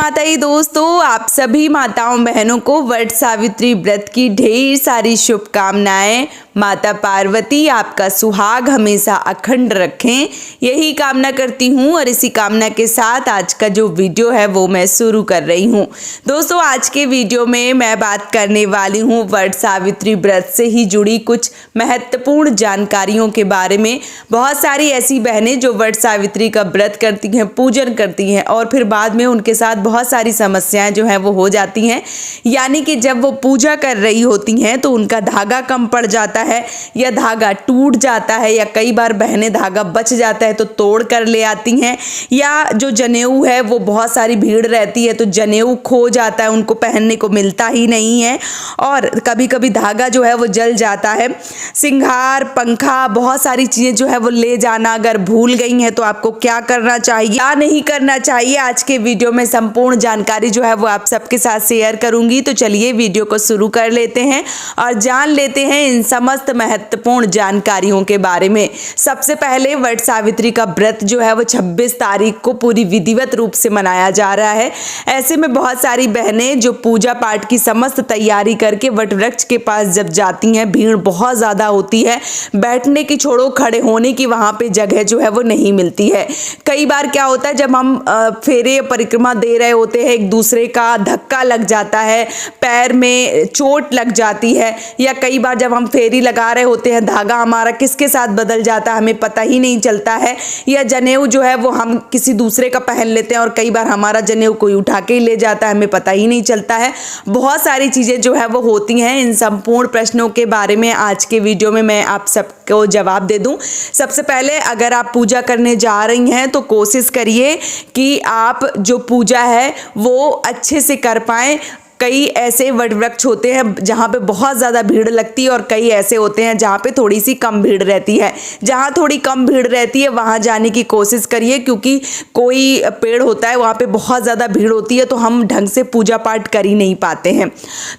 माताएं दोस्तों, आप सभी माताओं बहनों को वट सावित्री व्रत की ढेर सारी शुभकामनाएं। माता पार्वती आपका सुहाग हमेशा अखंड रखें, यही कामना करती हूँ। और इसी कामना के साथ आज का जो वीडियो है वो मैं शुरू कर रही हूँ। दोस्तों, आज के वीडियो में मैं बात करने वाली हूँ वट सावित्री व्रत से ही जुड़ी कुछ महत्वपूर्ण जानकारियों के बारे में। बहुत सारी ऐसी बहनें जो वट सावित्री का व्रत करती हैं, पूजन करती हैं और फिर बाद में उनके साथ बहुत सारी समस्याएं जो हैं वो हो जाती हैं। यानी कि जब वो पूजा कर रही होती हैं तो उनका धागा कम पड़ जाता है या धागा टूट जाता है, या कई बार बहनें धागा बच जाता है तो तोड़ कर ले आती हैं, या जो जनेऊ है वो बहुत सारी भीड़ रहती है तो जनेऊ खो जाता है, उनको पहनने को मिलता ही नहीं है। और कभी कभी धागा जो है वो जल जाता है। सिंगार, पंखा, बहुत सारी चीज़ें जो है वो ले जाना अगर भूल गई हैं तो आपको क्या करना चाहिए, क्या नहीं करना चाहिए, आज के वीडियो में संपूर्ण जानकारी जो है वो आप सबके साथ शेयर करूंगी। तो चलिए वीडियो को शुरू कर लेते हैं और जान लेते हैं इन समस्त महत्वपूर्ण जानकारियों के बारे में। सबसे पहले वट सावित्री का व्रत जो है वो 26 तारीख को पूरी विधिवत रूप से मनाया जा रहा है। ऐसे में बहुत सारी बहनें जो पूजा पाठ की समस्त तैयारी करके वट वृक्ष के पास जब जाती हैं, भीड़ बहुत ज़्यादा होती है, बैठने की छोड़ो खड़े होने की वहाँ पे जगह जो है वो नहीं मिलती है। कई बार क्या होता है, जब हम फेरे परिक्रमा दे रहे होते हैं, एक दूसरे का धक्का लग जाता है, पैर में चोट लग जाती है, या कई बार जब हम फेरी लगा रहे होते हैं धागा हमारा किसके साथ बदल जाता है हमें पता ही नहीं चलता है, या जनेऊ जो है वो हम किसी दूसरे का पहन लेते हैं और कई बार हमारा जनेऊ कोई उठा के ही ले जाता है, हमें पता ही नहीं चलता है। बहुत सारी चीज़ें जो है वो होती हैं। इन संपूर्ण प्रश्नों के बारे में आज के वीडियो में मैं आप सबको जवाब दे दूं। सबसे पहले, अगर आप पूजा करने जा रही हैं तो कोशिश करिए कि आप जो पूजा है वो अच्छे से कर पाएँ। कई ऐसे वट वृक्ष होते हैं जहाँ पे बहुत ज़्यादा भीड़ लगती है और कई ऐसे होते हैं जहाँ पे थोड़ी सी कम भीड़ रहती है। जहाँ थोड़ी कम भीड़ रहती है वहाँ जाने की कोशिश करिए, क्योंकि कोई पेड़ होता है वहाँ पे बहुत ज़्यादा भीड़ होती है तो हम ढंग से पूजा पाठ कर ही नहीं पाते हैं।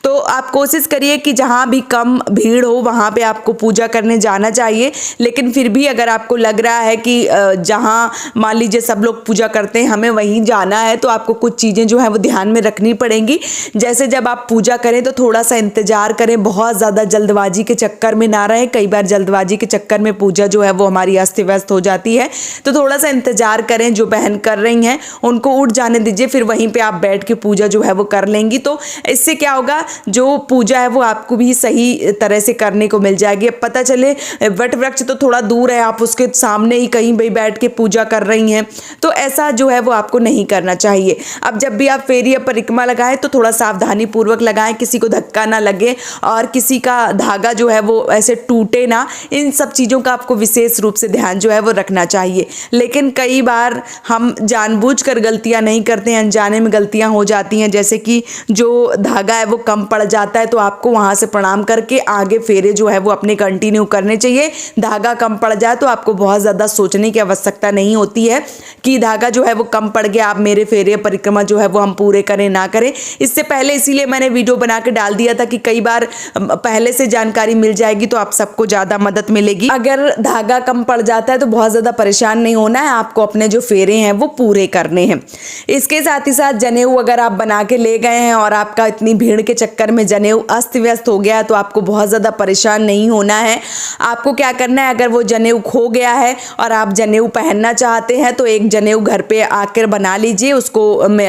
तो आप कोशिश करिए कि जहाँ भी कम भीड़ हो वहाँ पर आपको पूजा करने जाना चाहिए। लेकिन फिर भी अगर आपको लग रहा है कि जहाँ मान लीजिए सब लोग पूजा करते हैं हमें वहीं जाना है, तो आपको कुछ चीज़ें जो है वो ध्यान में रखनी पड़ेंगी। जैसे जब आप पूजा करें तो थोड़ा सा इंतजार करें, बहुत ज़्यादा जल्दबाजी के चक्कर में ना रहें। कई बार जल्दबाजी के चक्कर में पूजा जो है वो हमारी अस्त व्यस्त हो जाती है, तो थोड़ा सा इंतजार करें। जो बहन कर रही हैं उनको उठ जाने दीजिए, फिर वहीं पे आप बैठ के पूजा जो है वो कर लेंगी। तो इससे क्या होगा, जो पूजा है वो आपको भी सही तरह से करने को मिल जाएगी। अब पता चले वट वृक्ष तो थोड़ा दूर है, आप उसके सामने ही कहीं भी बैठ के पूजा कर रही हैं, तो ऐसा जो है वो आपको नहीं करना चाहिए। अब जब भी आप फेरी या परिक्रमा लगाएं तो थोड़ा सावधानी पूर्वक लगाएं, किसी को धक्का ना लगे और किसी का धागा जो है वो ऐसे टूटे ना। इन सब चीज़ों का आपको विशेष रूप से ध्यान जो है वो रखना चाहिए। लेकिन कई बार हम जानबूझकर गलतियां नहीं करते हैं, अनजाने में गलतियां हो जाती हैं। जैसे कि जो धागा है वो कम पड़ जाता है तो आपको वहां से प्रणाम करके आगे फेरे जो है वो अपने कंटिन्यू करने चाहिए। धागा कम पड़ जाए तो आपको बहुत ज़्यादा सोचने की आवश्यकता नहीं होती है कि धागा जो है वो कम पड़ गया, आप मेरे फेरे परिक्रमा जो है वो हम पूरे करें ना करें। इससे पहले इसीलिए मैंने वीडियो बना के डाल दिया था कि कई बार पहले से जानकारी मिल जाएगी तो आप सबको ज़्यादा मदद मिलेगी। अगर धागा कम पड़ जाता है तो बहुत ज़्यादा परेशान नहीं होना है, आपको अपने जो फेरे हैं वो पूरे करने हैं। इसके साथ ही साथ जनेऊ अगर आप बना के ले गए हैं और आपका इतनी भीड़ के चक्कर में जनेऊ अस्त व्यस्त हो गया है तो आपको बहुत ज़्यादा परेशान नहीं होना है। आपको क्या करना है, अगर वो जनेऊ खो गया है और आप जनेऊ पहनना चाहते हैं तो एक जनेऊ घर पे आकर बना लीजिए। उसको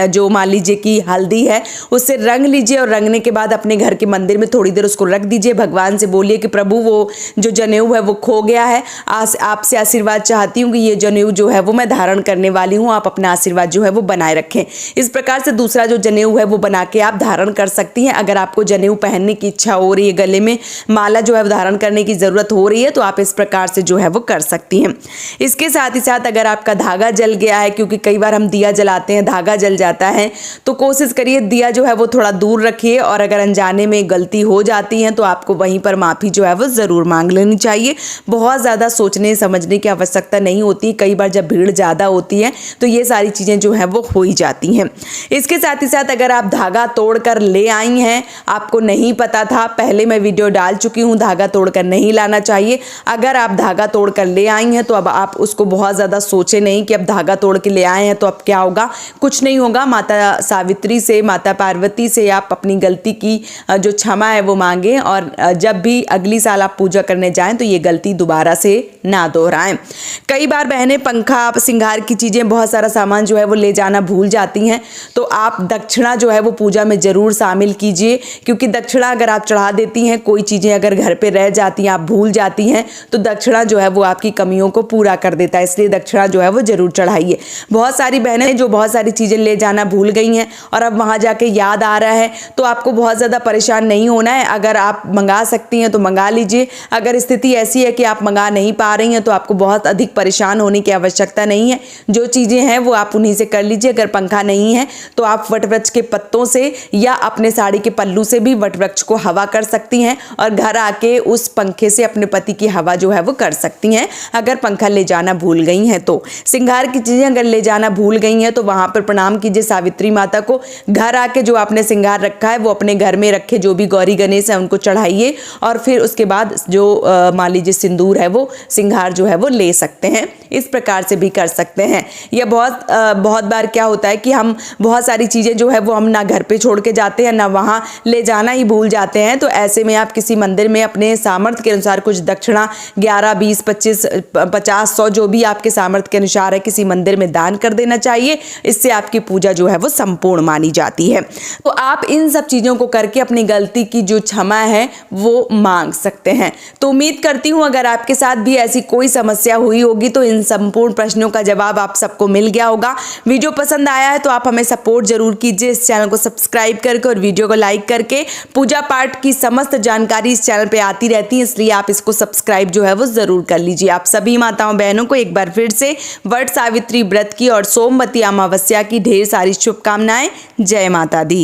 जो मान लीजिए कि हल्दी है उससे रंग लीजिए और रंगने के बाद अपने घर के मंदिर में थोड़ी देर उसको रख दीजिए। भगवान से बोलिए कि प्रभु वो जो जनेऊ है वो खो गया है, आपसे आशीर्वाद चाहती हूँ कि ये जनेऊ जो है वो मैं धारण करने वाली हूँ, आप अपना आशीर्वाद जो है वो बनाए रखें। इस प्रकार से दूसरा जो जनेऊ है वो बना के आप धारण कर सकती हैं। अगर आपको जनेऊ पहनने की इच्छा हो रही है, गले में माला जो है धारण करने की ज़रूरत हो रही है, तो आप इस प्रकार से जो है वो कर सकती हैं। इसके साथ ही साथ अगर आपका धागा जल गया है, क्योंकि कई बार हम दिया जलाते हैं धागा जल जाता है, तो कोशिश करिए दिया जो है वो थोड़ा दूर रखिए और अगर अनजाने में गलती हो जाती है तो आपको वहीं पर माफ़ी जो है वो ज़रूर मांग लेनी चाहिए। बहुत ज़्यादा सोचने समझने की आवश्यकता नहीं होती। कई बार जब भीड़ ज़्यादा होती है तो ये सारी चीज़ें जो हैं वो हो ही जाती हैं। इसके साथ ही साथ अगर आप धागा तोड़ कर ले आई हैं, आपको नहीं पता था, पहले मैं वीडियो डाल चुकी हूँ, धागा तोड़कर नहीं लाना चाहिए। अगर आप धागा तोड़ कर ले आई हैं तो अब आप उसको बहुत ज़्यादा सोचे नहीं कि अब धागा तोड़ के ले आए हैं तो अब क्या होगा। कुछ नहीं होगा। माता सावित्री से, माता पार्वती से आप अपनी गलती की जो क्षमा है वो मांगें और जब भी अगली साल आप पूजा करने जाएं तो ये गलती दोबारा से ना दोहराएं। कई बार बहनें पंखा, श्रृंगार की चीज़ें, बहुत सारा सामान जो है वो ले जाना भूल जाती हैं, तो आप दक्षिणा जो है वो पूजा में ज़रूर शामिल कीजिए, क्योंकि दक्षिणा अगर आप चढ़ा देती हैं, कोई चीज़ें अगर घर पे रह जाती हैं, आप भूल जाती हैं, तो दक्षिणा जो है वो आपकी कमियों को पूरा कर देता है। इसलिए दक्षिणा जो है वो ज़रूर चढ़ाइए। बहुत सारी बहनें जो बहुत सारी चीज़ें ले जाना भूल गई हैं और अब वहाँ जाके याद आ रहा है, तो आपको बहुत ज़्यादा परेशान नहीं होना है। अगर आप मंगा सकती हैं तो मंगा लीजिए। अगर स्थिति ऐसी है कि आप मंगा नहीं पा रही हैं तो आपको बहुत अधिक परेशान होने की आवश्यकता नहीं है। जो चीज़ें हैं वो आप उन्हीं से कर लीजिए। अगर पंखा नहीं है तो आप वटवृक्ष के पत्तों से या अपने साड़ी के पल्लू से भी वटवृक्ष को हवा कर सकती हैं और घर आके उस पंखे से अपने पति की हवा जो है वो कर सकती हैं, अगर पंखा ले जाना भूल गई हैं तो। श्रृंगार की चीज़ें अगर ले जाना भूल गई हैं तो वहाँ पर प्रणाम कीजिए सावित्री माता को। घर आके जो आपने श्रृंगार रखा है वो अपने घर में रखे, जो भी गौरी गणेश है उनको चढ़ाइए और फिर उसके बाद जो मान लीजिए सिंदूर है वो श्रृंगार जो है वो ले सकते हैं। इस प्रकार से भी कर सकते हैं। यह बहुत बार क्या होता है कि हम बहुत सारी चीज़ें जो है वो हम ना घर पे छोड़ के जाते हैं, ना वहाँ ले जाना ही भूल जाते हैं। तो ऐसे में आप किसी मंदिर में अपने सामर्थ्य के अनुसार कुछ दक्षिणा 11, 20, 25, 50, 100 जो भी आपके सामर्थ्य के अनुसार है किसी मंदिर में दान कर देना चाहिए। इससे आपकी पूजा जो है वो संपूर्ण मानी जाती है। तो आप इन सब चीज़ों को करके अपनी गलती की जो क्षमा है वो मांग सकते हैं। तो उम्मीद करती हूँ अगर आपके साथ भी ऐसी कोई समस्या हुई होगी तो इन संपूर्ण प्रश्नों का जवाब आप सबको मिल गया होगा। वीडियो पसंद आया है तो आप हमें सपोर्ट जरूर कीजिए, इस चैनल को सब्सक्राइब करके और वीडियो को लाइक करके। पूजा पाठ की समस्त जानकारी इस चैनल पे आती रहती है, इसलिए आप इसको सब्सक्राइब जो है वो जरूर कर लीजिए। आप सभी माताओं बहनों को एक बार फिर से वट सावित्री व्रत की और सोमवती अमावस्या की ढेर सारी शुभकामनाएं। जय माता दी।